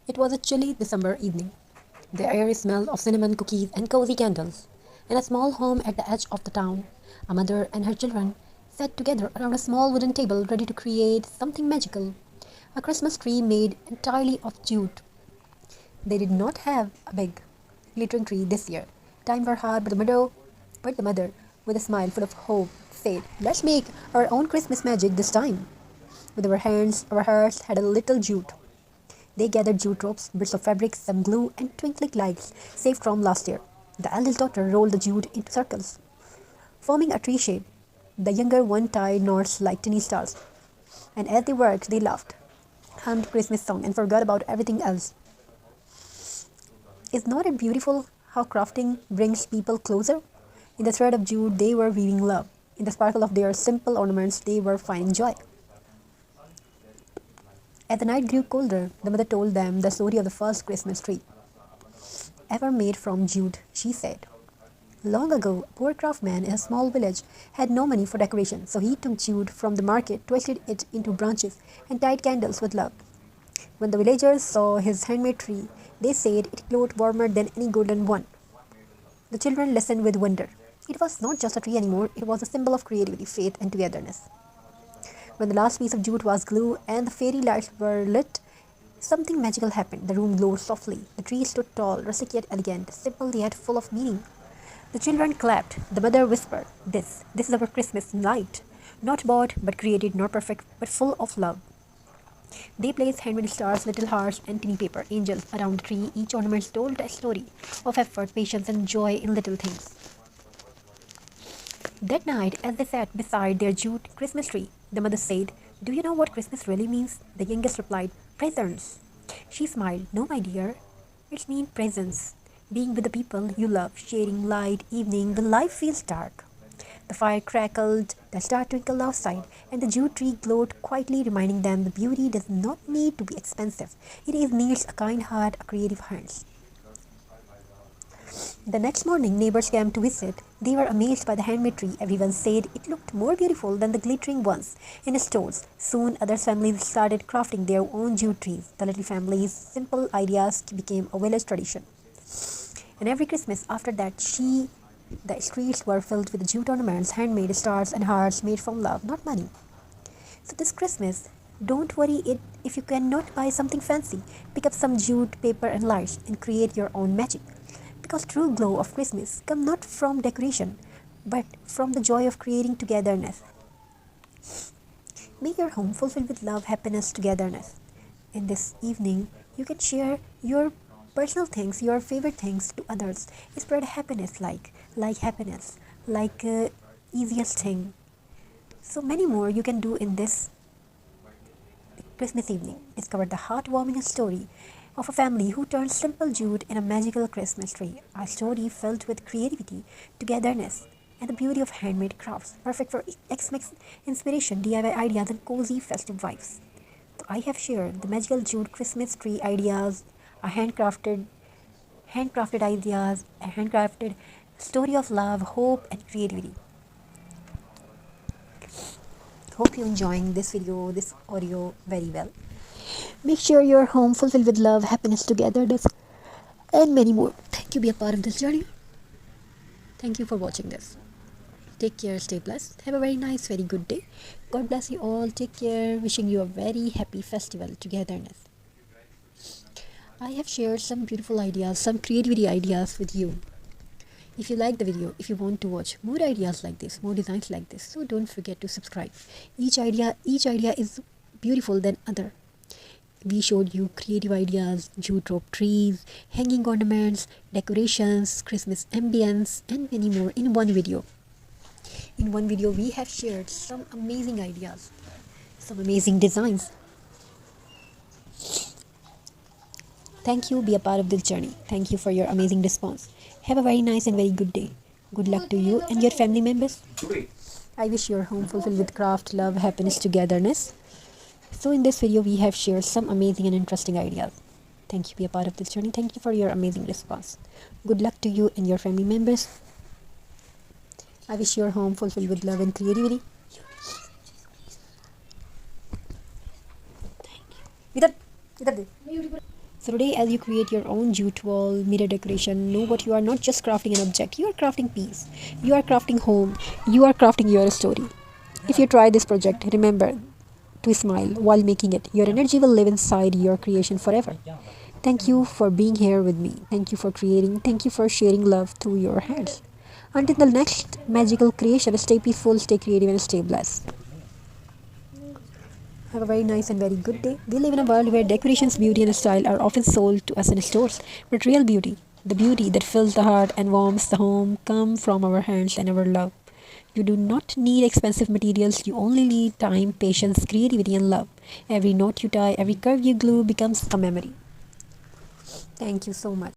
It was a chilly December evening. The air smelled of cinnamon cookies and cozy candles. In a small home at the edge of the town, a mother and her children sat together around a small wooden table ready to create something magical. A Christmas tree made entirely of jute. They did not have a big, glittering tree this year. Times were hard, but the mother, with a smile full of hope, said, "Let's make our own Christmas magic this time." With our hands, our hearts had a little jute. They gathered jute ropes, bits of fabric, some glue, and twinkling lights saved from last year. The eldest daughter rolled the jute into circles, forming a tree shape. The younger one tied knots like tiny stars. And as they worked, they laughed, hummed Christmas song, and forgot about everything else. Is not it beautiful how crafting brings people closer? In the thread of jute, they were weaving love. In the sparkle of their simple ornaments, they were finding joy. As the night grew colder, the mother told them the story of the first Christmas tree. Ever made from jute, she said. Long ago, a poor craftsman in a small village had no money for decoration, so he took jute from the market, twisted it into branches, and tied candles with love. When the villagers saw his handmade tree, they said it glowed warmer than any golden one. The children listened with wonder. It was not just a tree anymore, it was a symbol of creativity, faith, and togetherness. When the last piece of jute was glued and the fairy lights were lit, something magical happened. The room glowed softly. The tree stood tall, rustic yet elegant, simple yet full of meaning. The children clapped. The mother whispered, This is our Christmas light. Not bought, but created, not perfect, but full of love." They placed handmade stars, little hearts, and tiny paper angels around the tree. Each ornament told a story of effort, patience, and joy in little things. That night, as they sat beside their jute Christmas tree, the mother said, "Do you know what Christmas really means?" The youngest replied, "Presents." She smiled, "No, my dear. It means presence. Being with the people you love, sharing light, evening when life feels dark." The fire crackled, the star twinkled outside, and the jute tree glowed quietly, reminding them that beauty does not need to be expensive. It needs a kind heart, a creative hands. The next morning, neighbors came to visit. They were amazed by the handmade tree. Everyone said it looked more beautiful than the glittering ones in the stores. Soon, other families started crafting their own jute trees. The little family's simple ideas became a village tradition. And every Christmas after that, the streets were filled with jute ornaments, handmade stars and hearts made from love, not money. So this Christmas, don't worry if you cannot buy something fancy. Pick up some jute, paper, and lights and create your own magic. Because true glow of Christmas comes not from decoration, but from the joy of creating togetherness. Make your home fulfilled with love, happiness, togetherness. In this evening, you can share your personal things, your favorite things to others. Spread happiness like happiness, like easiest thing. So many more you can do in this Christmas evening. Discover the heartwarming story of a family who turned simple jute in a magical Christmas tree. A story filled with creativity, togetherness, and the beauty of handmade crafts, perfect for X-Mix inspiration, DIY ideas, and cozy festive vibes. So I have shared the magical jute Christmas tree ideas, a handcrafted ideas, a handcrafted story of love, hope, and creativity. Hope you're enjoying this video, this audio very well. Make sure your home fulfilled with love, happiness, togetherness, and many more. Thank you. Be a part of this journey. Thank you for watching this. Take care. Stay blessed. Have a very nice, very good day. God bless you all. Take care. Wishing you a very happy festival togetherness. I have shared some beautiful ideas, some creativity ideas with you. If you like the video, if you want to watch more ideas like this, more designs like this, so don't forget to subscribe. Each idea is beautiful than other. We showed you creative ideas, jute rope trees, hanging ornaments, decorations, Christmas ambience, and many more in one video. In one video, we have shared some amazing ideas, some amazing designs. Thank you. Be a part of this journey. Thank you for your amazing response. Have a very nice and very good day. Good luck to you and your family members. I wish your home fulfilled with craft, love, happiness, togetherness. So in this video, we have shared some amazing and interesting ideas. Thank you. Be a part of this journey. Thank you for your amazing response. Good luck to you and your family members. I wish your home fulfilled with love and creativity. इधर इधर दे So today, as you create your own jute wall mirror decoration, know what you are not just crafting an object, you are crafting peace, you are crafting home, you are crafting your story. If you try this project, remember to smile while making it. Your energy will live inside your creation forever. Thank you for being here with me. Thank you for creating. Thank you for sharing love through your hands. Until the next magical creation, stay peaceful, stay creative, and stay blessed. Have a very nice and very good day. We live in a world where decorations, beauty, and style are often sold to us in stores. But real beauty, the beauty that fills the heart and warms the home, come from our hands and our love. You do not need expensive materials, you only need time, patience, creativity, and love. Every knot you tie, every curve you glue becomes a memory. Thank you so much.